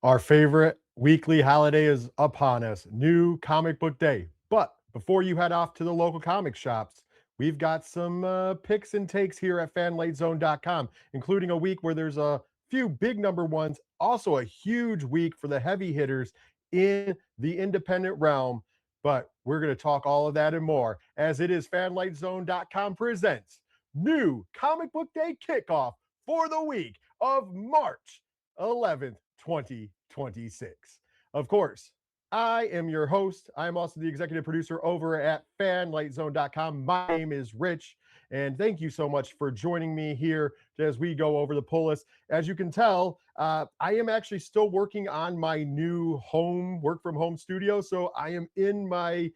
Our favorite weekly holiday is upon us, New Comic Book Day. But before you head off to the local comic shops, we've got some picks and takes here at fanlightsone.com, including a week where there's a few big number ones, also a huge week for the heavy hitters in the independent realm. But we're going to talk all of that and more as it is fanlightsone.com presents New Comic Book Day Kickoff for the week of March 11th, 2026. Of course, I am your host. I am also the executive producer over at fanlightzone.com. My name is Rich, and thank you so much for joining me here as we go over the pull list. As you can tell, I am actually still working on my new home work from home studio. So I am in my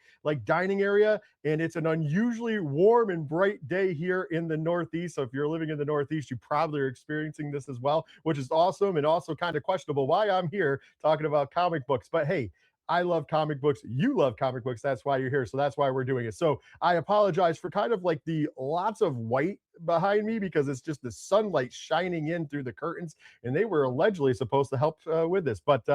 dining area, and it's an unusually warm and bright day here in the Northeast. So if you're living in the Northeast, you probably are experiencing this as well, which is awesome and also kind of questionable why I'm here talking about comic books. But hey, I love comic books. You love comic books. That's why you're here. So that's why we're doing it. So I apologize for kind of like the lots of white behind me because it's just the sunlight shining in through the curtains, and they were allegedly supposed to help with this. But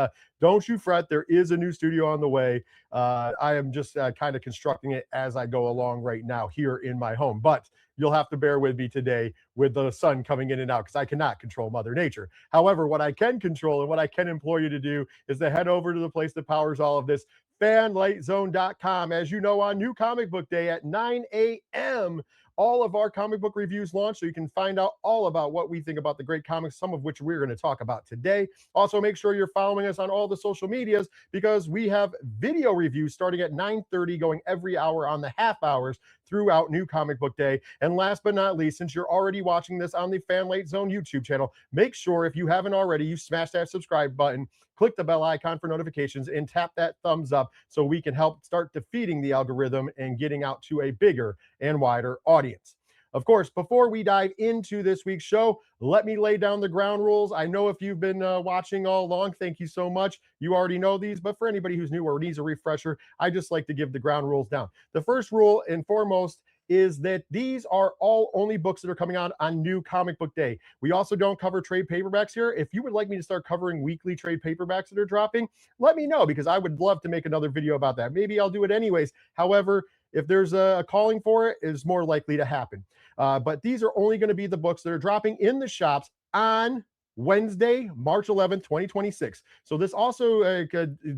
don't you fret. There is a new studio on the way. I am just kind of constructing it as I go along right now here in my home. But you'll have to bear with me today with the sun coming in and out because I cannot control Mother Nature. However, what I can control and what I can implore you to do is to head over to the place that powers all of this, fanlightzone.com. As you know, on New Comic Book Day at 9 a.m., all of our comic book reviews launch, so you can find out all about what we think about the great comics, some of which we're going to talk about today. Also, make sure you're following us on all the social medias because we have video reviews starting at 9:30, going every hour on the half hours throughout New Comic Book Day. And last but not least, since you're already watching this on the Fanlight Zone YouTube channel, make sure if you haven't already, you smash that subscribe button, click the bell icon for notifications, and tap that thumbs up so we can help start defeating the algorithm and getting out to a bigger and wider audience. Of course, before we dive into this week's show, let me lay down the ground rules. I know if you've been watching all along, thank you so much. You already know these, but for anybody who's new or needs a refresher, I just like to give the ground rules down. The first rule and foremost is that these are all only books that are coming out on New Comic Book Day. We also don't cover trade paperbacks here. If you would like me to start covering weekly trade paperbacks that are dropping, let me know because I would love to make another video about that. Maybe I'll do it anyways. However, if there's a calling for it, it's more likely to happen. But these are only going to be the books that are dropping in the shops on Wednesday, March 11th, 2026. So this also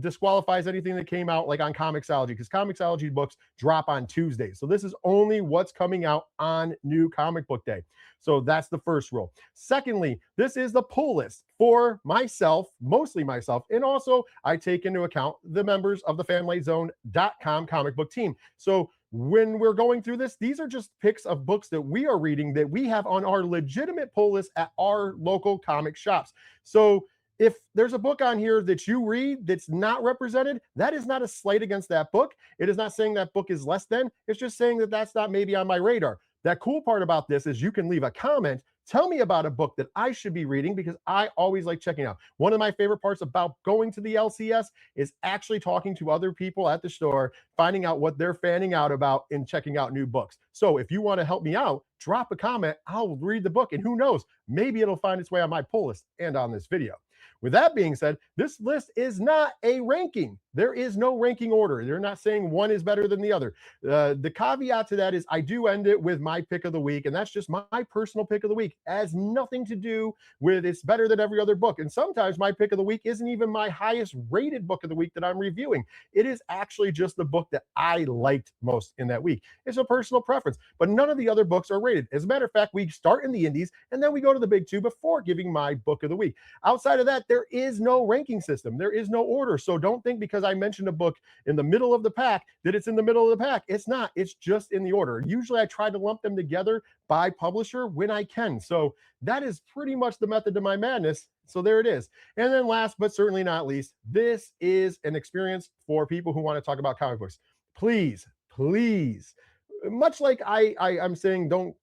disqualifies anything that came out like on Comixology because Comixology books drop on Tuesdays. So this is only what's coming out on New Comic Book Day. So that's the first rule. Secondly, this is the pull list for myself, mostly myself, and also I take into account the members of the fanlightzone.com comic book team. So when we're going through this, these are just picks of books that we are reading that we have on our legitimate pull list at our local comic shops. So if there's a book on here that you read that's not represented, that is not a slight against that book. It is not saying that book is less than. It's just saying that that's not maybe on my radar. That cool part about this is you can leave a comment. Tell me about a book that I should be reading because I always like checking out. One of my favorite parts about going to the LCS is actually talking to other people at the store, finding out what they're fanning out about and checking out new books. So if you want to help me out, drop a comment. I'll read the book and who knows, maybe it'll find its way on my pull list and on this video. With that being said, this list is not a ranking. There is no ranking order. They're not saying one is better than the other. The caveat to that is I do end it with my pick of the week, and that's just my personal pick of the week. It has nothing to do with it's better than every other book. And sometimes my pick of the week isn't even my highest rated book of the week that I'm reviewing. It is actually just the book that I liked most in that week. It's a personal preference, but none of the other books are rated. As a matter of fact, we start in the indies, and then we go to the big two before giving my book of the week. Outside of that, there is no ranking system. There is no order. So don't think because I mentioned a book in the middle of the pack that it's in the middle of the pack. It's not. It's just in the order. Usually I try to lump them together by publisher when I can. So that is pretty much the method to my madness. So there it is. And then last but certainly not least, this is an experience for people who want to talk about comic books. Please, please, much like I'm saying, don't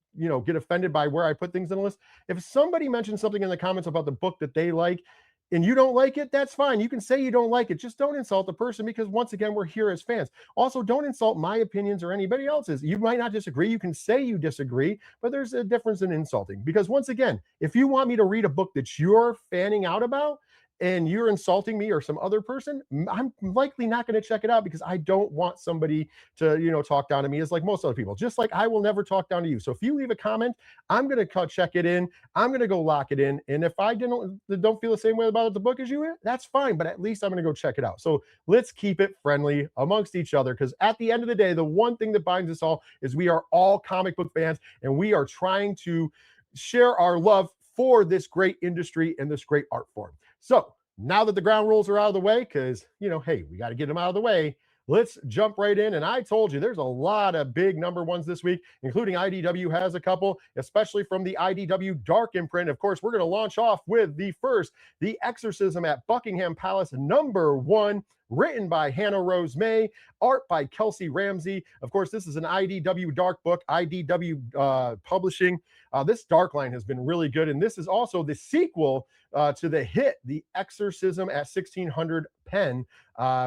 get offended by where I put things in the list. If somebody mentions something in the comments about the book that they like, and you don't like it, that's fine. You can say you don't like it. Just don't insult the person because once again, we're here as fans. Also, don't insult my opinions or anybody else's. You might not disagree. You can say you disagree, but there's a difference in insulting because once again, if you want me to read a book that you're fanning out about, and you're insulting me or some other person, I'm likely not going to check it out because I don't want somebody to, talk down to me as like most other people. Just like I will never talk down to you. So if you leave a comment, I'm going to check it in. I'm going to go lock it in. And if I don't feel the same way about the book as you, that's fine. But at least I'm going to go check it out. So let's keep it friendly amongst each other, because at the end of the day, the one thing that binds us all is we are all comic book fans, and we are trying to share our love for this great industry and this great art form. So now that the ground rules are out of the way, because, hey, we got to get them out of the way, let's jump right in. And I told you there's a lot of big number ones this week, including IDW has a couple, especially from the IDW Dark imprint. Of course, we're going to launch off with the first, The Exorcism at Buckingham Palace, #1, written by Hannah Rose May, art by Kelsey Ramsey. Of course, this is an IDW Dark book, IDW Publishing. This Dark line has been really good, and this is also the sequel to the hit The Exorcism at 1600 Pen,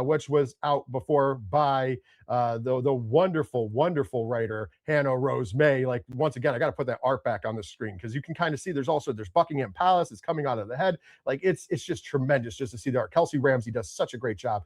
which was out before by the wonderful, wonderful writer Hannah Rose May. Like, once again, I got to put that art back on the screen because you can kind of see there's Buckingham Palace. It's coming out of the head. Like, it's just tremendous just to see the art. Kelsey Ramsey does such a great job.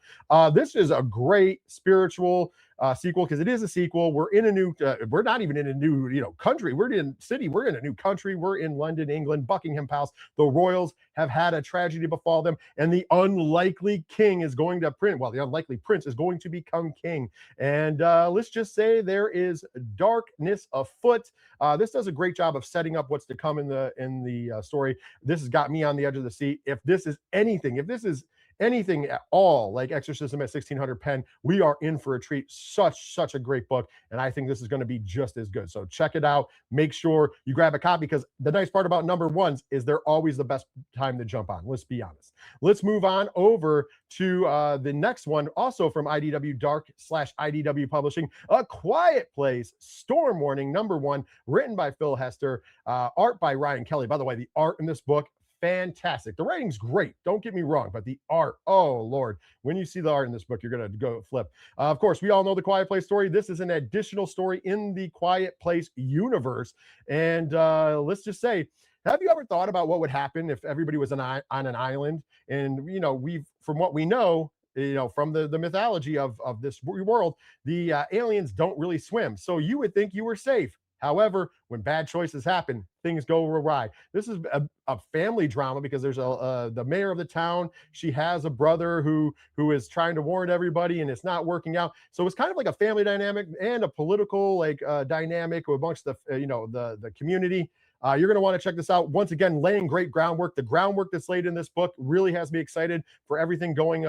This is a great spiritual sequel, because it is a sequel. We're in a new, we're not even in a new, country. We're in city. We're in a new country. We're in London, England, Buckingham Palace. The royals have had a tragedy befall them, and the unlikely king is going to the unlikely prince is going to become king. And let's just say there is darkness afoot. This does a great job of setting up what's to come in the story. This has got me on the edge of the seat. If this is anything at all like Exorcism at 1600 Pen, we are in for a treat. Such a great book, and I think this is going to be just as good. So check it out. Make sure you grab a copy, because the nice part about number ones is they're always the best time to jump on. Let's be honest. Let's move on over to the next one, also from IDW Dark / IDW Publishing, A Quiet Place, Storm Warning, #1, written by Phil Hester, art by Ryan Kelly. By the way, the art in this book, fantastic. The writing's great, don't get me wrong, but the art, oh Lord, when you see the art in this book, you're gonna go flip. Of course, we all know the Quiet Place story. This is an additional story in the Quiet Place universe, and let's just say, have you ever thought about what would happen if everybody was on an island? And from what we know, from the mythology of this world, the aliens don't really swim, so you would think you were safe. However, when bad choices happen, things go awry. This is a family drama, because there's the mayor of the town. She has a brother who is trying to warn everybody, and it's not working out. So it's kind of like a family dynamic and a political dynamic amongst the community. You're going to want to check this out. Once again, laying great groundwork. The groundwork that's laid in this book really has me excited for everything going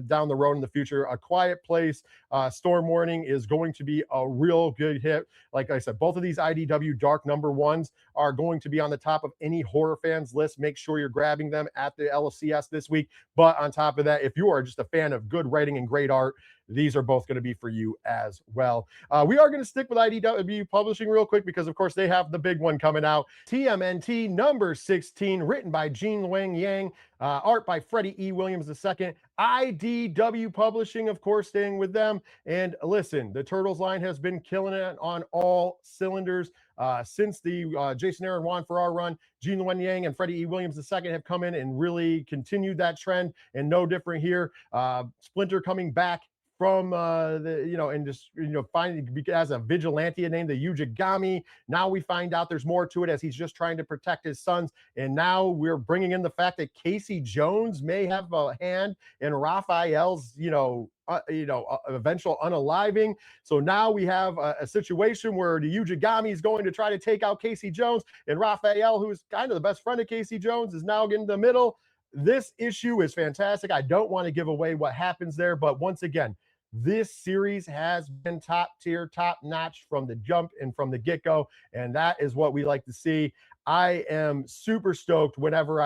down the road in the future. A Quiet Place, Storm Warning is going to be a real good hit. Like I said, both of these IDW Dark #1s are going to be on the top of any horror fans list. Make sure you're grabbing them at the LCS this week. But on top of that, if you are just a fan of good writing and great art, these are both going to be for you as well. We are going to stick with IDW Publishing real quick, because of course they have the big one coming out. TMNT #16, written by Jean Wang Yang, art by Freddie E. Williams II. IDW Publishing, of course, staying with them. And listen, the Turtles line has been killing it on all cylinders. Since the Jason Aaron Juan Ferrar run, Jean Wang Yang and Freddie E. Williams II have come in and really continued that trend, and no different here. Splinter coming back from and just finding as a vigilante named the Yujigami. Now we find out there's more to it, as he's just trying to protect his sons. And now we're bringing in the fact that Casey Jones may have a hand in Raphael's eventual unaliving. So now we have a situation where the Yujigami is going to try to take out Casey Jones, and Raphael, who's kind of the best friend of Casey Jones, is now getting the middle. This issue is fantastic. I don't want to give away what happens there, but once again, this series has been top tier, top notch from the jump and from the get-go, and that is what we like to see. I am super stoked whenever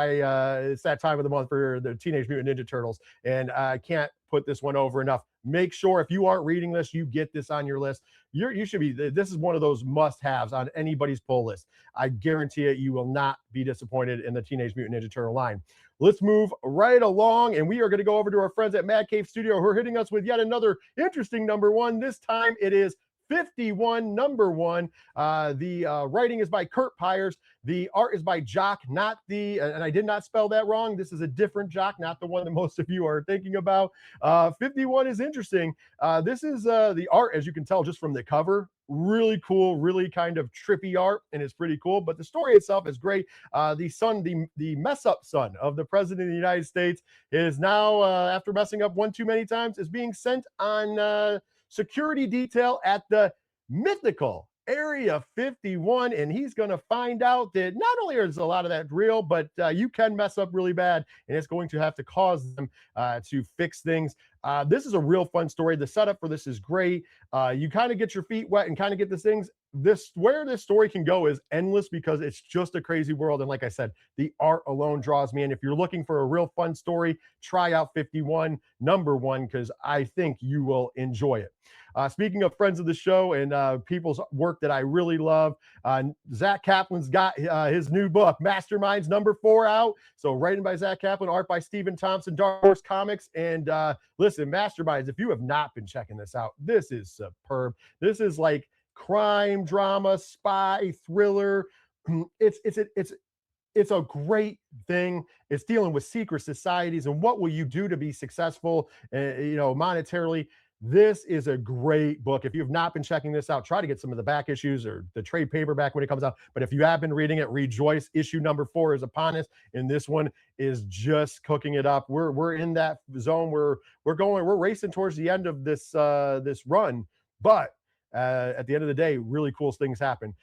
it's that time of the month for the Teenage Mutant Ninja Turtles, and I can't put this one over enough. Make sure if you aren't reading this, you get this on your list. You should be. This is one of those must-haves on anybody's pull list. I guarantee it. You will not be disappointed in the Teenage Mutant Ninja Turtle line. Let's move right along, and we are going to go over to our friends at Mad Cave Studio, who are hitting us with yet another interesting #1. This time it is 51, number one. The writing is by Kurt Pyers. The art is by Jock, not the, and I did not spell that wrong. This is a different Jock, not the one that most of you are thinking about. 51 is interesting. This is the art, as you can tell just from the cover, really cool, really kind of trippy art, and it's pretty cool. But the story itself is great. The son, the mess up son of the president of the United States, is now, after messing up one too many times, is being sent on security detail at the mythical Area 51, and he's going to find out that not only is a lot of that real, but you can mess up really bad, and it's going to have to cause them to fix things. This is a real fun story. The setup for this is great. You kind of get your feet wet and kind of get the things. Where this story can go is endless because it's just a crazy world. And like I said, the art alone draws me in. If you're looking for a real fun story, try out 51, number one, because I think you will enjoy it. Speaking of friends of the show and people's work that I really love, Zach Kaplan's got his new book, Masterminds #4, out. So written by Zach Kaplan, art by Stephen Thompson, Dark Horse Comics. And listen, Masterminds, if you have not been checking this out, this is superb. This is like crime, drama, spy, thriller. It's a great thing. It's dealing with secret societies and what will you do to be successful, monetarily. This is a great book. If you have not been checking this out, try to get some of the back issues or the trade paperback when it comes out. But if you have been reading it, rejoice. Issue #4 is upon us, and this one is just cooking it up. We're in that zone where we're racing towards the end of this run, but at the end of the day, really cool things happen.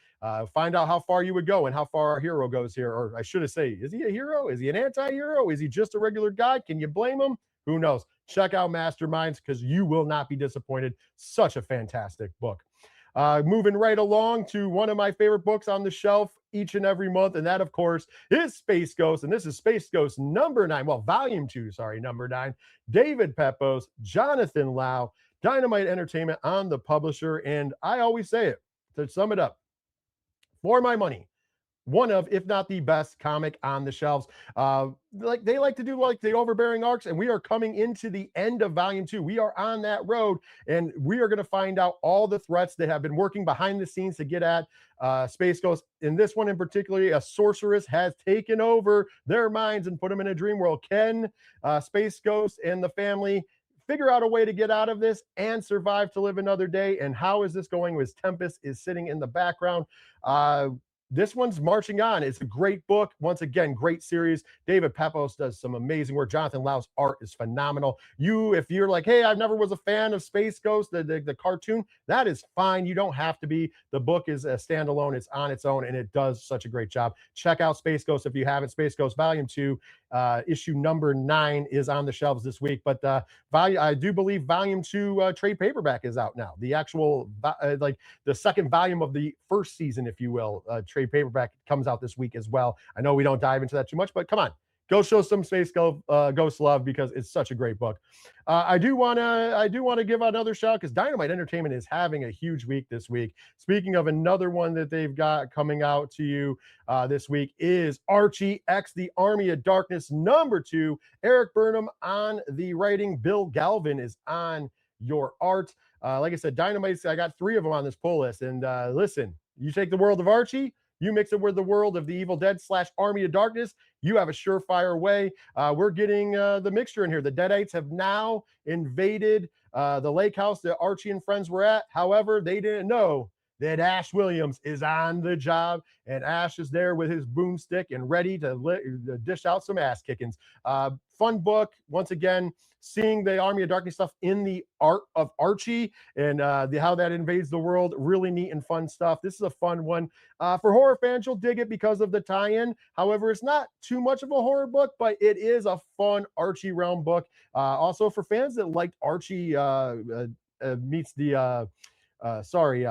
Find out how far you would go and how far our hero goes here. Or I should have said, is he a hero? Is he an anti-hero? Is he just a regular guy? Can you blame him? Who knows? Check out Masterminds because you will not be disappointed. Such a fantastic book. Moving right along to one of my favorite books on the shelf each and every month, and that, of course, is Space Ghost. And this is Space Ghost #9. Well, volume 2, sorry, #9. David Pepos, Jonathan Lau, Dynamite Entertainment on the publisher. And I always say it, to sum it up, for my money, one of, if not the best comic on the shelves. Like they like to do like the overbearing arcs, and we are coming into the end of volume 2. We are on that road, and we are going to find out all the threats that have been working behind the scenes to get at Space Ghost. In this one in particular, a sorceress has taken over their minds and put them in a dream world. Can Space Ghost and the family figure out a way to get out of this and survive to live another day? And how is this going? As Tempest is sitting in the background. This one's marching on. It's a great book. Once again, great series. David Pepos does some amazing work. Jonathan Lau's art is phenomenal. If you're like, hey, I never was a fan of Space Ghost, the cartoon, that is fine. You don't have to be. The book is a standalone. It's on its own, and it does such a great job. Check out Space Ghost if you haven't. Space Ghost Volume 2, issue #9 is on the shelves this week. But I do believe Volume 2 trade paperback is out now. The actual, like the second volume of the first season, if you will, trade paperback comes out this week as well. I know we don't dive into that too much, but come on, go show some Space Ghost love because it's such a great book. I do want to give another shout because Dynamite Entertainment is having a huge week this week. Speaking of another one that they've got coming out to you this week is Archie X, the Army of Darkness #2. Eric Burnham on the writing. Bill Galvin is on your art. Like I said, Dynamite, I got 3 of them on this pull list. And listen, you take the world of Archie, you mix it with the world of the Evil Dead / Army of Darkness, you have a surefire way. We're getting the mixture in here. The Deadites have now invaded the lake house that Archie and friends were at. However, they didn't know that Ash Williams is on the job, and Ash is there with his boomstick and ready to dish out some ass kickings. Fun book. Once again, seeing the Army of Darkness stuff in the art of Archie and how that invades the world. Really neat and fun stuff. This is a fun one. For horror fans, you'll dig it because of the tie-in. However, it's not too much of a horror book, but it is a fun Archie realm book. Also, for fans that liked Archie meets the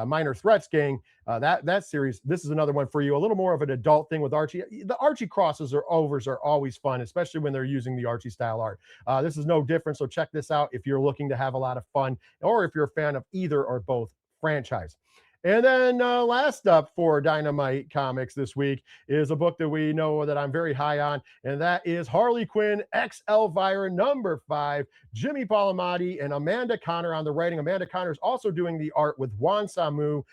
Minor Threats gang, that series, this is another one for you. A little more of an adult thing with Archie. The Archie crosses or overs are always fun, especially when they're using the Archie style art. This is no different, so check this out if you're looking to have a lot of fun or if you're a fan of either or both franchise. And then last up for Dynamite Comics this week is a book that we know that I'm very high on, and that is Harley Quinn X Elvira #5. Jimmy Palmiotti and Amanda Connor on the writing. Amanda Connor is also doing the art with Juan Samu.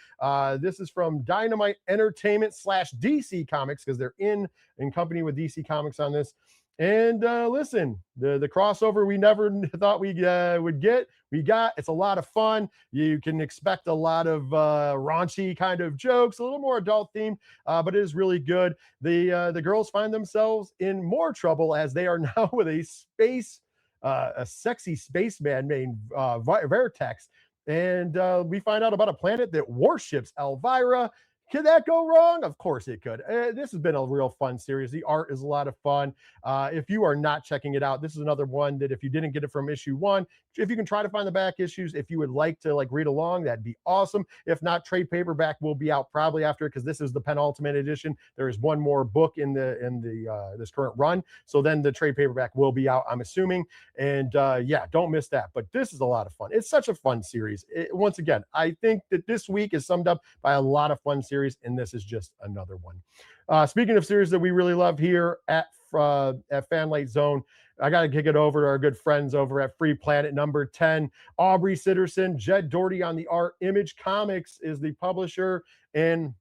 This is from Dynamite Entertainment slash DC Comics because they're in company with DC Comics on this. And listen, the crossover we never thought we would get, we got. It's a lot of fun. You can expect a lot of raunchy kind of jokes, a little more adult theme, but it is really good. The girls find themselves in more trouble as they are now with a sexy spaceman named Vertex, and we find out about a planet that warships Elvira. Could that go wrong? Of course it could. This has been a real fun series. The art is a lot of fun. If you are not checking it out, this is another one that if you didn't get it from issue 1, if you can try to find the back issues, if you would like to read along, that'd be awesome. If not, trade paperback will be out probably after, because this is the penultimate edition. There is one more book in the this current run, so then the trade paperback will be out, I'm assuming. And yeah, don't miss that. But this is a lot of fun. It's such a fun series. Once again, I think that this week is summed up by a lot of fun series, and this is just another one. Speaking of series that we really love here at Fanlight Zone, I got to kick it over to our good friends over at Free Planet #10. Aubrey Sitterson, Jed Doherty on the art. Image Comics is the publisher, and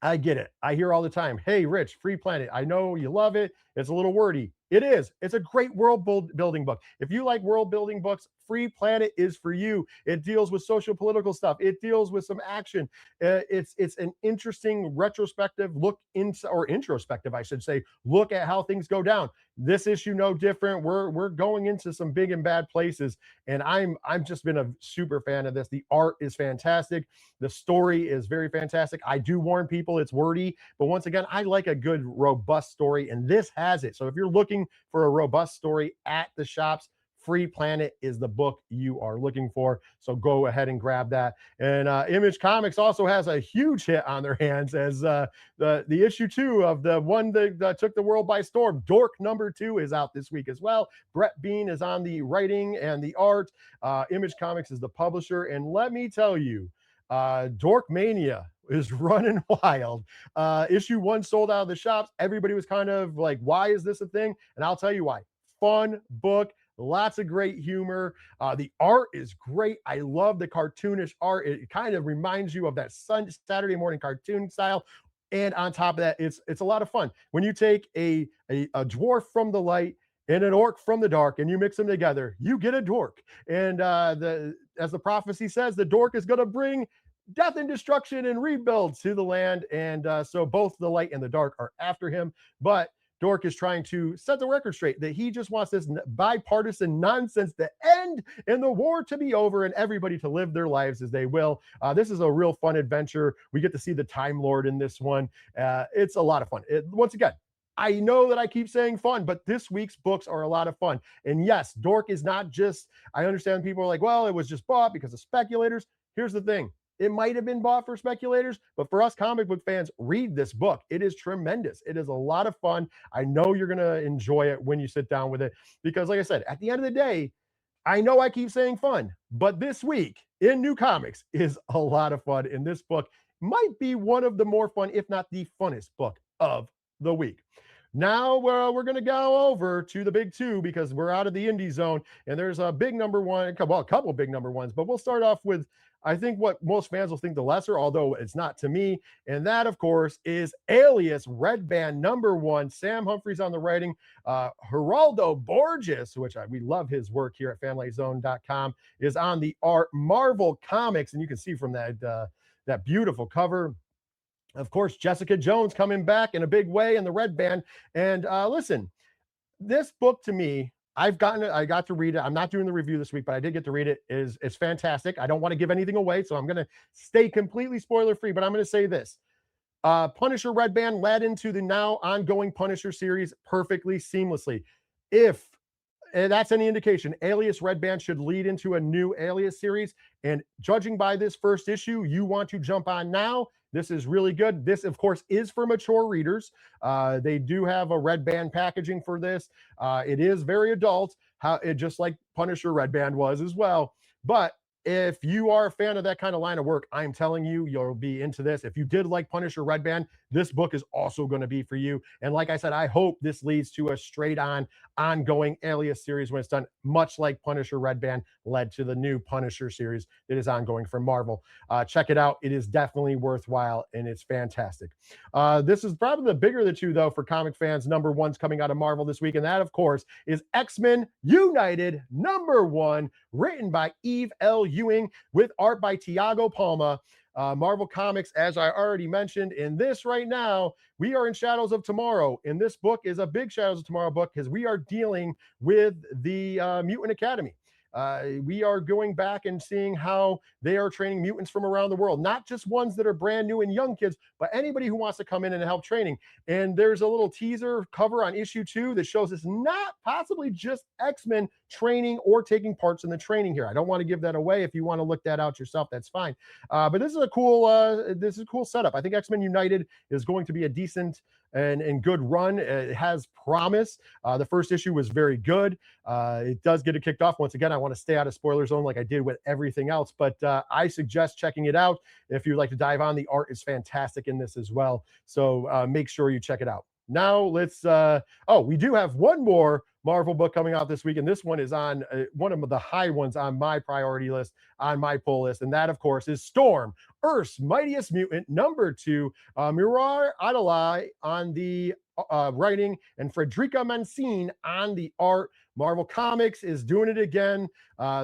I get it. I hear all the time, hey, Rich, Free Planet, I know you love it. It's a little wordy. It is. It's a great world building book. If you like world building books, Free Planet is for you. It deals with social political stuff. It deals with some action. It's an interesting retrospective look into, or introspective, I should say, look at how things go down. This issue no different. We're going into some big and bad places, and I'm just been a super fan of this. The art is fantastic. The story is very fantastic. I do warn people it's wordy, but once again, I like a good robust story, and this has it. So if you're looking for a robust story at the shops, Free Planet is the book you are looking for. So go ahead and grab that. And Image Comics also has a huge hit on their hands as the issue 2 of the one that took the world by storm. Dork #2 is out this week as well. Brett Bean is on the writing and the art. Image Comics is the publisher. And let me tell you, Dork Mania is running wild. Issue 1 sold out of the shops. Everybody was kind of like, why is this a thing? And I'll tell you why. Fun book. Lots of great humor. The art is great. I love the cartoonish art. It kind of reminds you of that Saturday morning cartoon style. And on top of that, it's a lot of fun. When you take a dwarf from the light and an orc from the dark and you mix them together, you get a dork. And as the prophecy says, the dork is going to bring death and destruction and rebuild to the land. And so both the light and the dark are after him. But Dork is trying to set the record straight that he just wants this bipartisan nonsense to end and the war to be over and everybody to live their lives as they will. This is a real fun adventure. We get to see the Time Lord in this one. It's a lot of fun. Once again, I know that I keep saying fun, but this week's books are a lot of fun. And yes, Dork is not just, I understand people are like, well, it was just bought because of speculators. Here's the thing. It might have been bought for speculators, but for us comic book fans, read this book. It is tremendous. It is a lot of fun. I know you're going to enjoy it when you sit down with it because, like I said, at the end of the day, I know I keep saying fun, but this week in New Comics is a lot of fun. And this book might be one of the more fun, if not the funnest book of the week. Now we're going to go over to the big 2 because we're out of the indie zone, and there's a big #1, well, a couple big #1s, but we'll start off with, I think, what most fans will think the lesser, although it's not to me, and that, of course, is Alias Red Band #1. Sam Humphries on the writing, Geraldo Borges, which we love his work here at FanlightZone.com, is on the art. Marvel Comics, and you can see from that beautiful cover. Of course, Jessica Jones coming back in a big way in the Red Band. And listen, this book to me, I got to read it. I'm not doing the review this week, but I did get to read it. It's fantastic. I don't want to give anything away, so I'm going to stay completely spoiler free, but I'm going to say this. Punisher Red Band led into the now ongoing Punisher series perfectly seamlessly. If that's any indication, Alias Red Band should lead into a new Alias series. And judging by this first issue, you want to jump on now. This is really good. This, of course, is for mature readers. They do have a Red Band packaging for this. It is very adult, just like Punisher Red Band was as well. But if you are a fan of that kind of line of work, I'm telling you, you'll be into this. If you did like Punisher Red Band, this book is also going to be for you. And like I said, I hope this leads to a straight on, ongoing Alias series when it's done, much like Punisher Red Band led to the new Punisher series that is ongoing from Marvel. Check it out. It is definitely worthwhile and it's fantastic. This is probably the bigger of the two, though, for comic fans. Number one's coming out of Marvel this week. And that, of course, is X-Men United #1, written by Eve L. Ewing with art by Tiago Palma. Marvel Comics, as I already mentioned, in this right now, we are in Shadows of Tomorrow. And this book is a big Shadows of Tomorrow book because we are dealing with the Mutant Academy. We are going back and seeing how they are training mutants from around the world, not just ones that are brand new and young kids, but anybody who wants to come in and help training. And there's a little teaser cover on issue 2 that shows it's not possibly just X-Men training or taking parts in the training here. I don't want to give that away. If you want to look that out yourself, that's fine. But this is a cool setup. I think X-Men United is going to be a decent and good run. It has promise. The first issue was very good. It does get it kicked off. Once again, I want to stay out of spoiler zone like I did with everything else, but I suggest checking it out. If you'd like to dive on, the art is fantastic in this as well. So make sure you check it out. Now let's, we do have one more Marvel book coming out this week, and this one is on one of the high ones on my priority list, on my pull list, and that, of course, is Storm, Earth's Mightiest Mutant, #2, Mirar Adalai on the writing, and Frederica Mancini on the art. Marvel Comics is doing it again.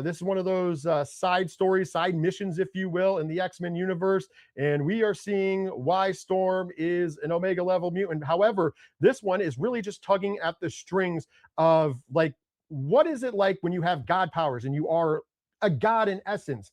This is one of those side stories, side missions, if you will, in the X-Men universe. And we are seeing why Storm is an Omega level mutant. However, this one is really just tugging at the strings of, like, what is it like when you have God powers and you are a god in essence,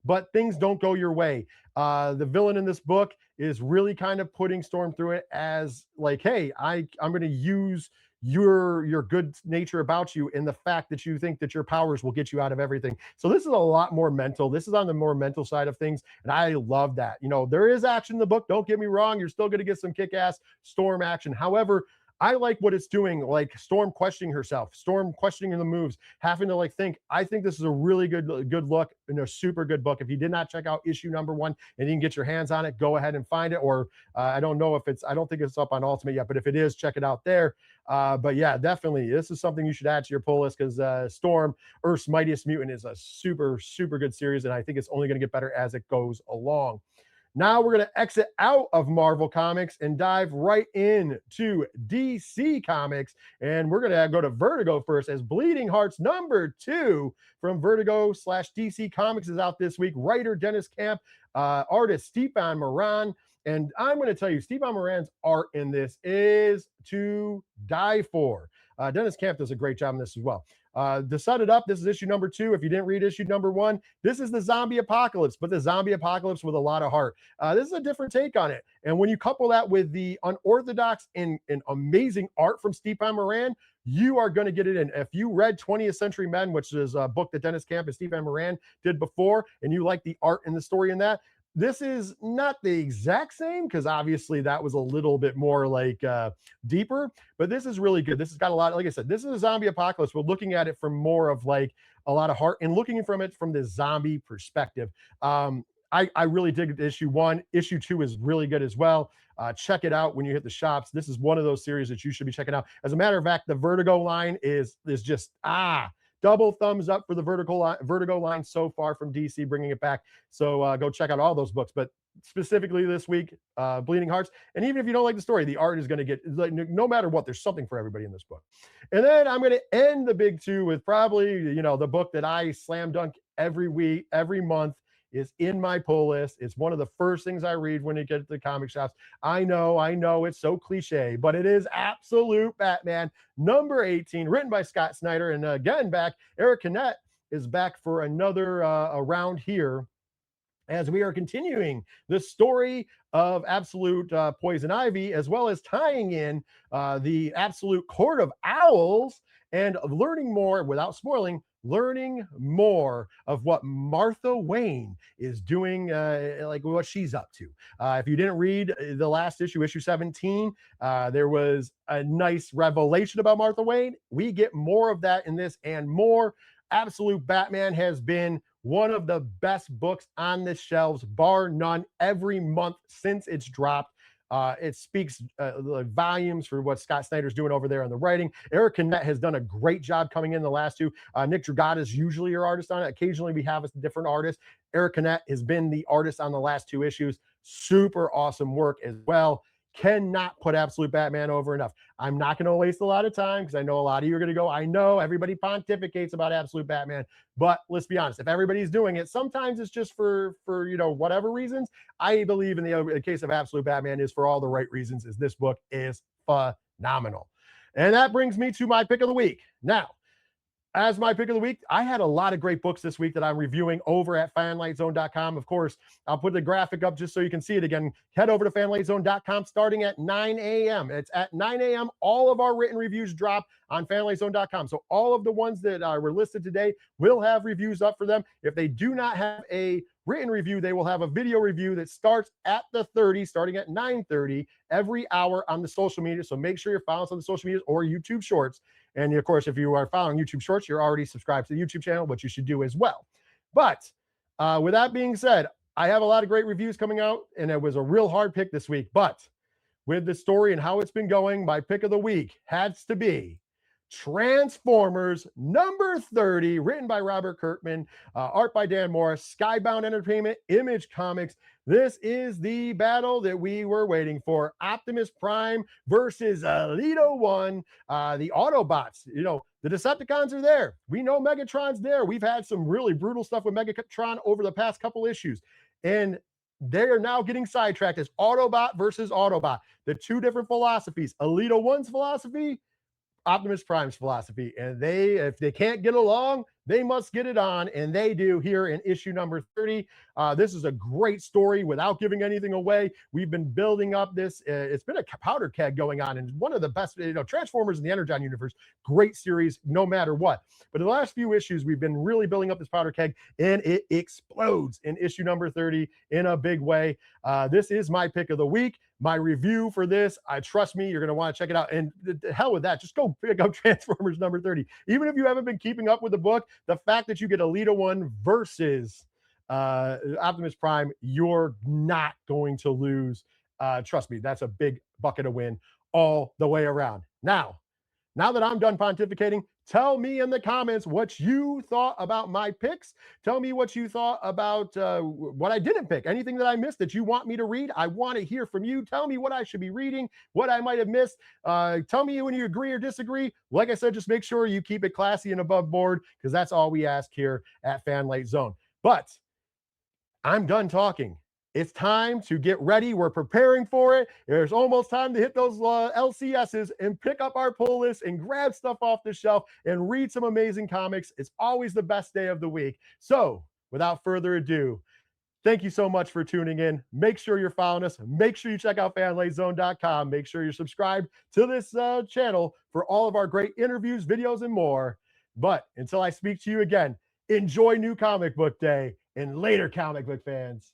but things don't go your way. The villain in this book is really kind of putting Storm through it as like, hey, I'm going to use your good nature about you and the fact that you think that your powers will get you out of everything. So this is a lot more mental. This is on the more mental side of things, and I love that. You know, there is action in the book, don't get me wrong. You're still going to get some kick-ass Storm action. However, I like what it's doing, like Storm questioning herself, Storm questioning the moves, having to like think. I think this is a really good look and a super good book. If you did not check out issue #1 and you can get your hands on it, go ahead and find it. Or I don't know if I don't think it's up on Ultimate yet, but if it is, check it out there. But yeah, definitely, this is something you should add to your pull list because Storm, Earth's Mightiest Mutant, is a super, super good series, and I think it's only going to get better as it goes along. Now we're going to exit out of Marvel Comics and dive right into DC Comics. And we're going to go to Vertigo first, as Bleeding Hearts #2 from Vertigo/DC Comics is out this week. Writer Dennis Camp, artist Stefan Moran. And I'm going to tell you, Stefan Moran's art in this is to die for. Dennis Camp does a great job in this as well. To set it up, this is issue #2. If you didn't read issue #1, this is the zombie apocalypse, but the zombie apocalypse with a lot of heart. This is a different take on it. And when you couple that with the unorthodox and amazing art from Stefan Moran, you are going to get it in. If you read 20th Century Men, which is a book that Dennis Camp and Stefan Moran did before, and you like the art and the story in that, this is not the exact same, because obviously that was a little bit more like deeper, but this is really good. This has got a lot, like I said, this is a zombie apocalypse. We're looking at it from more of like a lot of heart and looking from it from the zombie perspective. I really dig issue 1. Issue 2 is really good as well. Check it out when you hit the shops. This is one of those series that you should be checking out. As a matter of fact, the Vertigo line is just double thumbs up for the Vertigo line so far from DC, bringing it back. So go check out all those books. But specifically this week, Bleeding Hearts. And even if you don't like the story, the art is going to get, like, no matter what, there's something for everybody in this book. And then I'm going to end the big 2 with probably, the book that I slam dunk every week, every month, is in my pull list. It's one of the first things I read when you get to the comic shops. I know it's so cliche, but it is Absolute Batman #18, written by Scott Snyder. And again, Eric Kinnett is back for another round here, as we are continuing the story of Absolute Poison Ivy, as well as tying in the Absolute Court of Owls, and learning more, without spoiling, learning more of what Martha Wayne is doing, like what she's up to. If you didn't read the last issue, issue 17, there was a nice revelation about Martha Wayne. We get more of that in this and more. Absolute Batman has been one of the best books on the shelves, bar none, every month since it's dropped. It speaks volumes for what Scott Snyder's doing over there on the writing. Eric Annett has done a great job coming in the last two. Nick Dragata is usually your artist on it. Occasionally we have a different artist. Eric Annett has been the artist on the last two issues. Super awesome work as well. Cannot put Absolute Batman over enough. I'm not going to waste a lot of time because I know a lot of you are going to go, I know everybody pontificates about Absolute Batman, but let's be honest, if everybody's doing it, sometimes it's just for whatever reasons. I believe in the case of Absolute Batman is for all the right reasons, is this book is phenomenal. And that brings me to my pick of the week. Now, as my pick of the week, I had a lot of great books this week that I'm reviewing over at fanlightzone.com. Of course, I'll put the graphic up just so you can see it again. Head over to fanlightzone.com starting at 9 a.m. It's at 9 a.m. All of our written reviews drop on fanlightzone.com. So all of the ones that were listed today will have reviews up for them. If they do not have a written review, they will have a video review that starts at the 30, starting at 9:30 every hour on the social media. So make sure you're following us on the social medias or YouTube Shorts. And of course, if you are following YouTube Shorts, you're already subscribed to the YouTube channel, which you should do as well. But with that being said, I have a lot of great reviews coming out, and it was a real hard pick this week. But with the story and how it's been going, my pick of the week has to be Transformers number 30, written by Robert Kirkman, art by Dan Morris, Skybound Entertainment, Image Comics. This is the battle that we were waiting for. Optimus Prime versus Alito 1, the Autobots. You know, the Decepticons are there. We know Megatron's there. We've had some really brutal stuff with Megatron over the past couple issues. And they are now getting sidetracked as Autobot versus Autobot. The two different philosophies. Alito 1's philosophy, Optimus Prime's philosophy, and if they can't get along, they must get it on, and they do here in issue number 30. This is a great story without giving anything away. We've been building up this. It's been a powder keg going on, and one of the best, Transformers in the Energon universe, great series no matter what. But in the last few issues, we've been really building up this powder keg, and it explodes in issue number 30 in a big way. This is my pick of the week. My review for this, trust me, you're going to want to check it out. And the hell with that. Just go pick up Transformers number 30. Even if you haven't been keeping up with the book, the fact that you get Alita 1 versus Optimus Prime, you're not going to lose. Trust me, that's a big bucket of win all the way around. Now that I'm done pontificating, tell me in the comments what you thought about my picks. Tell me what you thought about what I didn't pick. Anything that I missed that you want me to read, I want to hear from you. Tell me what I should be reading, what I might have missed. Tell me when you agree or disagree. Like I said, just make sure you keep it classy and above board, because that's all we ask here at Fanlight Zone. But I'm done talking. It's time to get ready. We're preparing for it. There's almost time to hit those LCSs and pick up our pull list and grab stuff off the shelf and read some amazing comics. It's always the best day of the week. So without further ado, thank you so much for tuning in. Make sure you're following us. Make sure you check out fanlightzone.com. Make sure you're subscribed to this channel for all of our great interviews, videos, and more. But until I speak to you again, enjoy New Comic Book Day, and later, comic book fans.